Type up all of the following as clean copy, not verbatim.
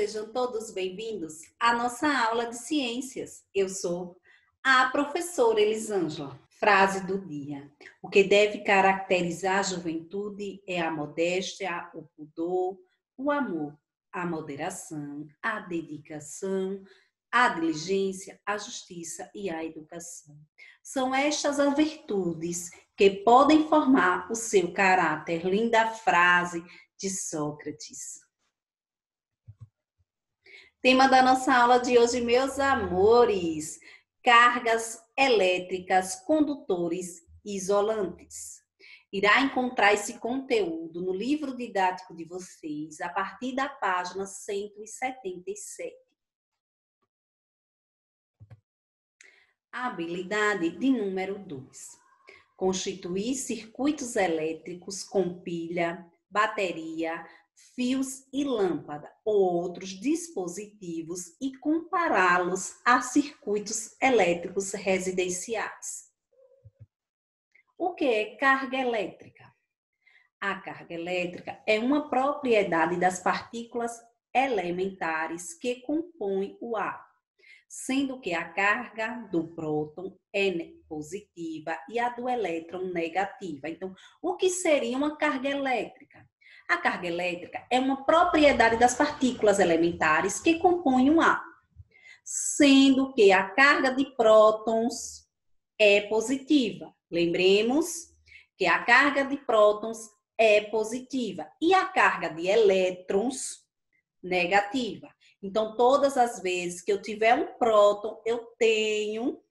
sejam todos bem-vindos à nossa aula de ciências. Eu sou a professora Elisângela. Frase do dia: o que deve caracterizar a juventude é a modéstia, o pudor, o amor, a moderação, a dedicação, a diligência, a justiça e a educação. São estas as virtudes que podem formar o seu caráter. Linda frase de Sócrates. Tema da nossa aula de hoje, meus amores: cargas elétricas, condutores isolantes. Irá encontrar esse conteúdo no livro didático de vocês a partir da página 177. Habilidade de número 2. Constituir circuitos elétricos com pilha, bateria, fios e lâmpada ou outros dispositivos e compará-los a circuitos elétricos residenciais. O que é carga elétrica? A carga elétrica é uma propriedade das partículas elementares que compõem o átomo, sendo que a carga do próton é positiva e a do elétron negativa. Então, o que seria uma carga elétrica? A carga elétrica é uma propriedade das partículas elementares que compõem um átomo, sendo que a carga de prótons é positiva. Lembremos que a carga de prótons é positiva e a carga de elétrons negativa. Então, todas as vezes que eu tiver um próton, eu tenho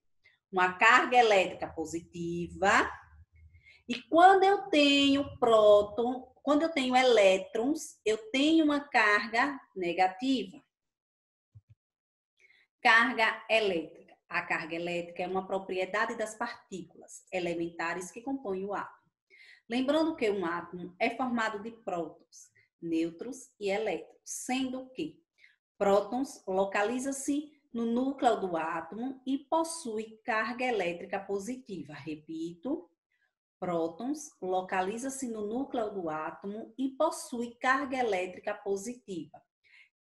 uma carga elétrica positiva. E quando eu tenho próton, quando eu tenho elétrons, eu tenho uma carga negativa. Carga elétrica. A carga elétrica é uma propriedade das partículas elementares que compõem o átomo. Lembrando que um átomo é formado de prótons, nêutrons e elétrons, sendo que prótons localiza-se no núcleo do átomo e possui carga elétrica positiva. Repito, prótons localiza-se no núcleo do átomo e possui carga elétrica positiva.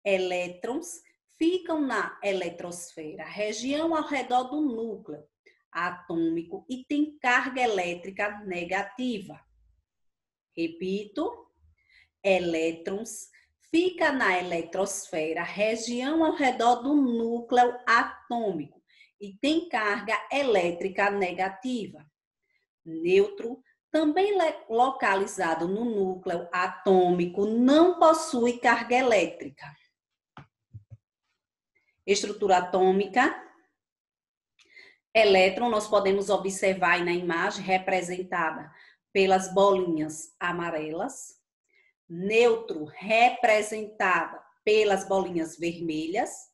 Elétrons ficam na eletrosfera, região ao redor do núcleo atômico, e tem carga elétrica negativa. Repito, elétrons fica na eletrosfera, região ao redor do núcleo atômico, e tem carga elétrica negativa. Nêutron, também localizado no núcleo atômico, não possui carga elétrica. Estrutura atômica. Elétron, nós podemos observar aí na imagem, representada pelas bolinhas amarelas. Nêutron, representada pelas bolinhas vermelhas.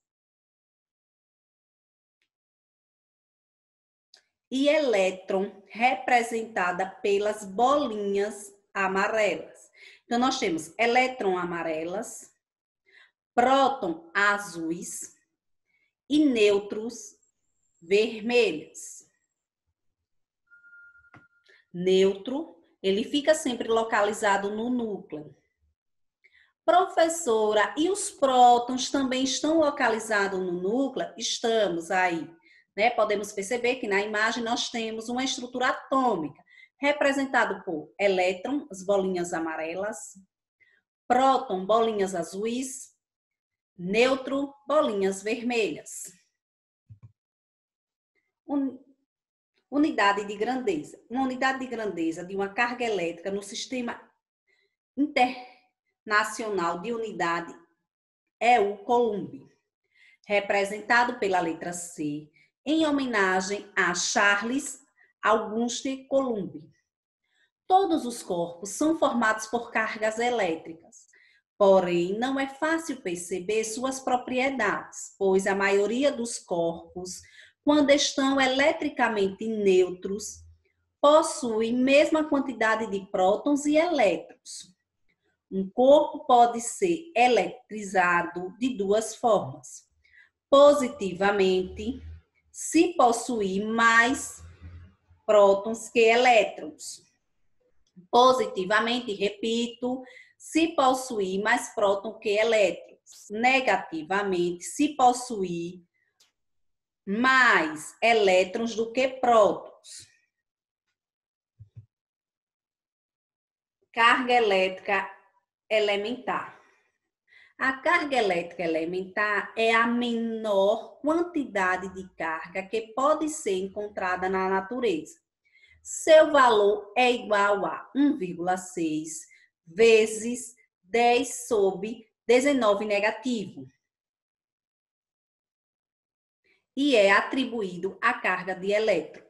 E elétron, representada pelas bolinhas amarelas. Então, nós temos elétron amarelas, próton azuis e nêutrons vermelhos. Nêutron, ele fica sempre localizado no núcleo. Professora, e os prótons também estão localizados no núcleo? Estamos aí. Podemos perceber que na imagem nós temos uma estrutura atômica, representada por elétron, as bolinhas amarelas, próton, bolinhas azuis, nêutron, bolinhas vermelhas. Unidade de grandeza. Uma unidade de grandeza de uma carga elétrica no sistema internacional de unidade é o coulomb, representado pela letra C, em homenagem a Charles Auguste Coulomb. Todos os corpos são formados por cargas elétricas, porém não é fácil perceber suas propriedades, pois a maioria dos corpos, quando estão eletricamente neutros, possuem mesma quantidade de prótons e elétrons. Um corpo pode ser eletrizado de duas formas: positivamente, se possuir mais prótons que elétrons. Positivamente, repito, se possuir mais prótons que elétrons. negativamente se possuir mais elétrons do que prótons. Carga elétrica elementar. A carga elétrica elementar é a menor quantidade de carga que pode ser encontrada na natureza. Seu valor é igual a 1,6 vezes 10 sobre 19 negativo. E é atribuído à carga de elétron.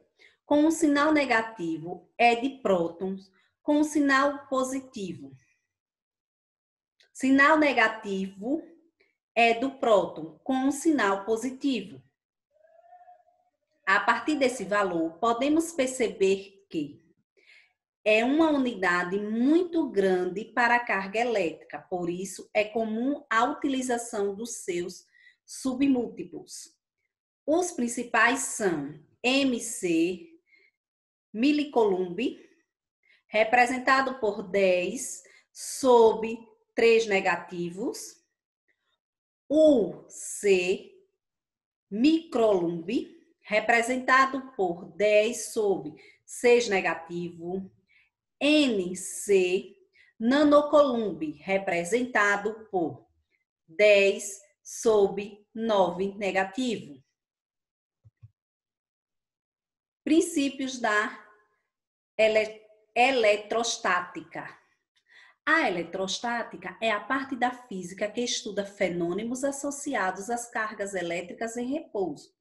Com o sinal negativo é de prótons, com o sinal positivo. Sinal negativo é do próton, com o sinal positivo. A partir desse valor, podemos perceber que é uma unidade muito grande para a carga elétrica, por isso é comum a utilização dos seus submúltiplos. Os principais são MC, milicoulomb, representado por 10 sobre 3 negativos, UC, microcoulomb, representado por 10 sobre 6 negativo, NC, nanocoulomb, representado por 10 sobre 9 negativo. Princípios da eletrostática. A eletrostática é a parte da física que estuda fenômenos associados às cargas elétricas em repouso.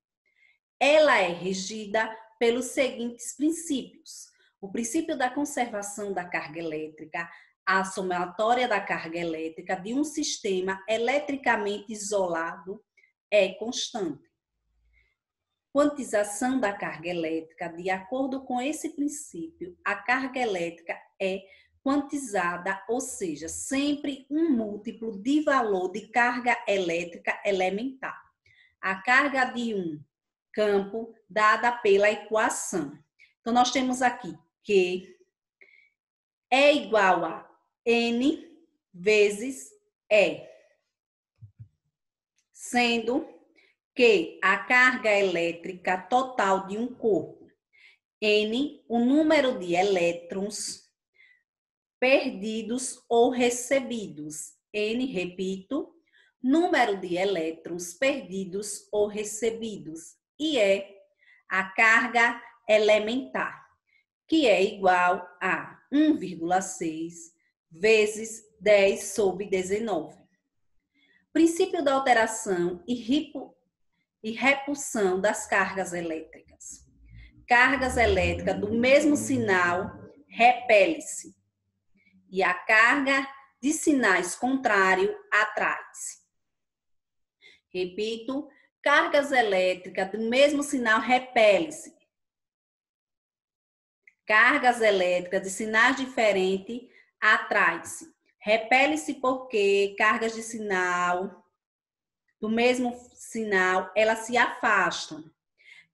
Ela é regida pelos seguintes princípios: o princípio da conservação da carga elétrica, a somatória da carga elétrica de um sistema eletricamente isolado é constante. Quantização da carga elétrica. De acordo com esse princípio, a carga elétrica é quantizada, ou seja, sempre um múltiplo de valor de carga elétrica elementar. A carga de um campo dada pela equação. Então, nós temos aqui que é igual a N vezes E, sendo que a carga elétrica total de um corpo, N, o número de elétrons perdidos ou recebidos, N, repito, número de elétrons perdidos ou recebidos, e é a carga elementar, que é igual a 1,6 vezes 10 sobre 19. Princípio da alteração e repulsão das cargas elétricas. Cargas elétricas do mesmo sinal repele-se e a carga de sinais contrários atrai-se. Repito, cargas elétricas do mesmo sinal repele-se. Cargas elétricas de sinais diferentes atrai-se. Repele-se porque cargas de sinal do mesmo sinal, elas se afastam.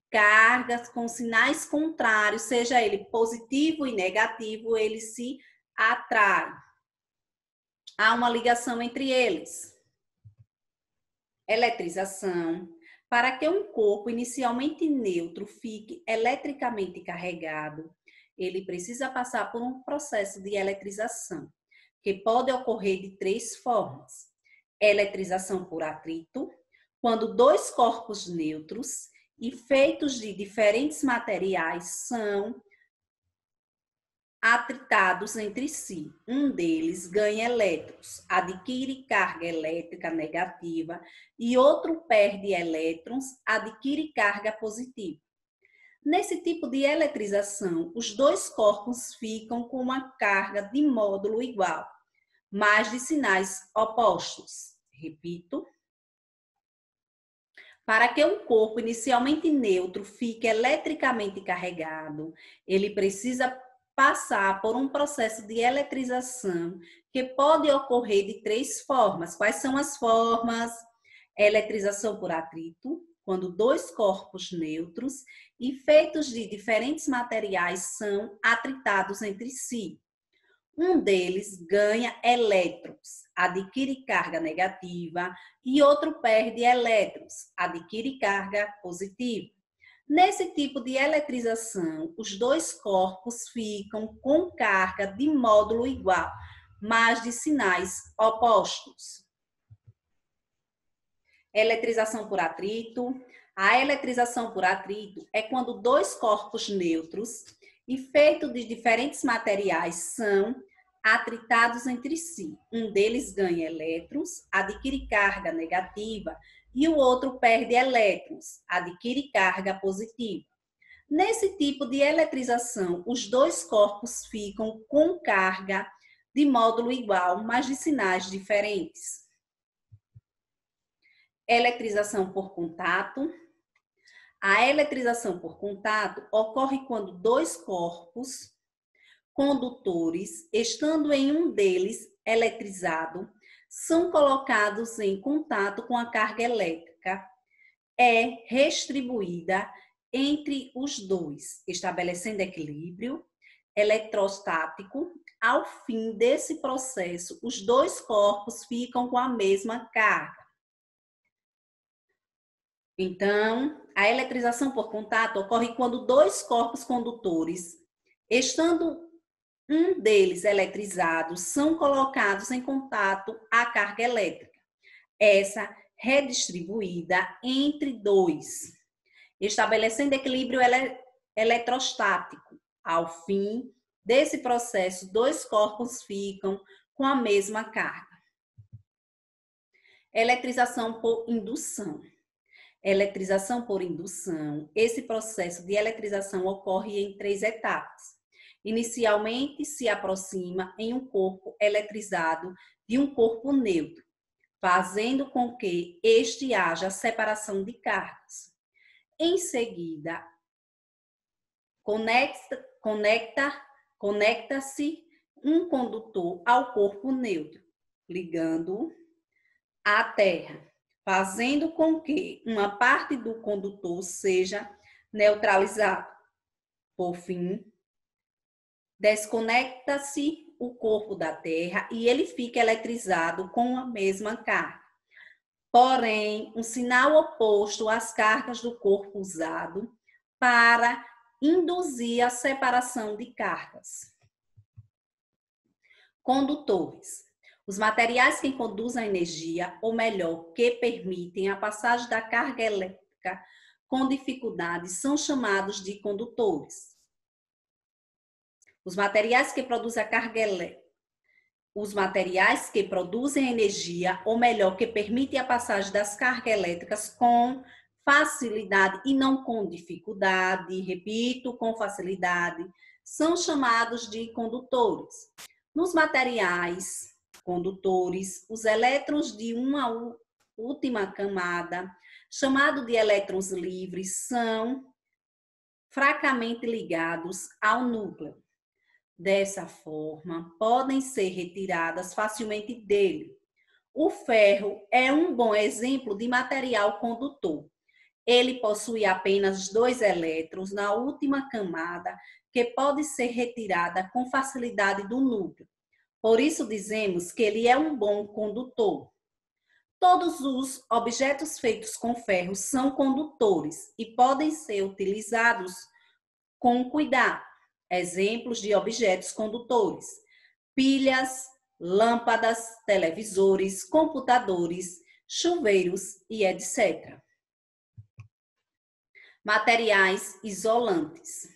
Cargas com sinais contrários, seja ele positivo e negativo, ele se atrai. Há uma ligação entre eles. Eletrização. Para que um corpo inicialmente neutro fique eletricamente carregado, ele precisa passar por um processo de eletrização, que pode ocorrer de 3 formas. Eletrização por atrito, quando 2 corpos neutros e feitos de diferentes materiais são atritados entre si. Um deles ganha elétrons, adquire carga elétrica negativa e outro perde elétrons, adquire carga positiva. Nesse tipo de eletrização, os 2 corpos ficam com uma carga de módulo igual, mas de sinais opostos. Repito. Para que um corpo inicialmente neutro fique eletricamente carregado, ele precisa passar por um processo de eletrização que pode ocorrer de 3 formas. Quais são as formas? Eletrização por atrito, quando 2 corpos neutros e feitos de diferentes materiais são atritados entre si. Um deles ganha elétrons, adquire carga negativa, e outro perde elétrons, adquire carga positiva. Nesse tipo de eletrização, os dois corpos ficam com carga de módulo igual, mas de sinais opostos. Eletrização por atrito. A eletrização por atrito é quando dois corpos neutros e feitos de diferentes materiais são atritados entre si. Um deles ganha elétrons, adquire carga negativa, e o outro perde elétrons, adquire carga positiva. Nesse tipo de eletrização, os dois corpos ficam com carga de módulo igual, mas de sinais diferentes. Eletrização por contato. A eletrização por contato ocorre quando dois corpos condutores, estando em um deles eletrizado, são colocados em contato com a carga elétrica, é distribuída entre os dois, estabelecendo equilíbrio eletrostático. Ao fim desse processo, os dois corpos ficam com a mesma carga. Então, a eletrização por contato ocorre quando dois corpos condutores, estando um deles eletrizado, são colocados em contato à carga elétrica. Essa redistribuída entre dois, estabelecendo equilíbrio eletrostático. Ao fim desse processo, dois corpos ficam com a mesma carga. Eletrização por indução. Eletrização por indução. Esse processo de eletrização ocorre em 3 etapas. Inicialmente, se aproxima em um corpo eletrizado de um corpo neutro, fazendo com que este haja separação de cargas. Em seguida, conecta-se um condutor ao corpo neutro, ligando-o à Terra, fazendo com que uma parte do condutor seja neutralizada. Por fim, desconecta-se o corpo da Terra e ele fica eletrizado com a mesma carga. Porém, um sinal oposto às cargas do corpo usado para induzir a separação de cargas. Condutores. Os materiais que conduzem a energia, ou melhor, que permitem a passagem da carga elétrica com dificuldade, são chamados de condutores. Os materiais que produzem a carga elétrica, os materiais que produzem energia, ou melhor, que permitem a passagem das cargas elétricas com facilidade e não com dificuldade, repito, com facilidade, são chamados de condutores. Nos materiais condutores, os elétrons de uma última camada, chamado de elétrons livres, são fracamente ligados ao núcleo. Dessa forma, podem ser retiradas facilmente dele. O ferro é um bom exemplo de material condutor. Ele possui apenas 2 elétrons na última camada, que pode ser retirada com facilidade do núcleo. Por isso dizemos que ele é um bom condutor. Todos os objetos feitos com ferro são condutores e podem ser utilizados com cuidado. Exemplos de objetos condutores: pilhas, lâmpadas, televisores, computadores, chuveiros e etc. Materiais isolantes.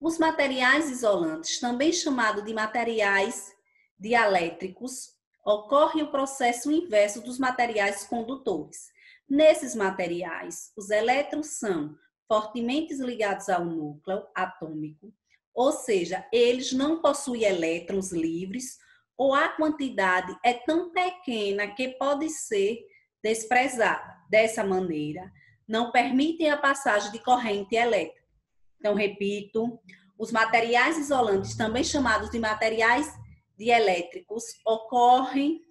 Os materiais isolantes, também chamados de materiais dielétricos, ocorre o processo inverso dos materiais condutores. Nesses materiais, os elétrons são fortemente ligados ao núcleo atômico, ou seja, eles não possuem elétrons livres ou a quantidade é tão pequena que pode ser desprezada. Dessa maneira, não permitem a passagem de corrente elétrica. Então, repito, os materiais isolantes, também chamados de materiais dielétricos, ocorrem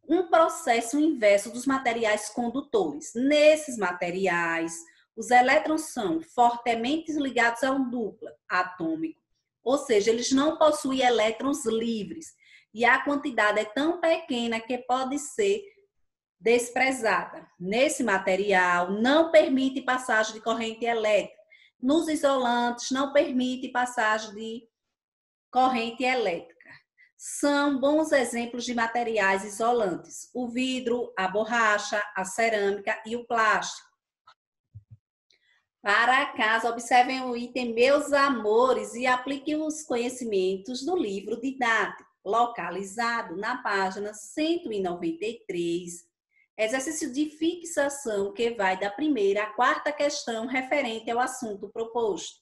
um processo inverso dos materiais condutores. Nesses materiais, os elétrons são fortemente ligados ao núcleo atômico, ou seja, eles não possuem elétrons livres. E a quantidade é tão pequena que pode ser desprezada. Nesse material, não permite passagem de corrente elétrica. Nos isolantes, não permite passagem de corrente elétrica. São bons exemplos de materiais isolantes: o vidro, a borracha, a cerâmica e o plástico. Para casa, observem o item Meus Amores e apliquem os conhecimentos do livro didático, localizado na página 193, exercício de fixação que vai da primeira à quarta questão referente ao assunto proposto.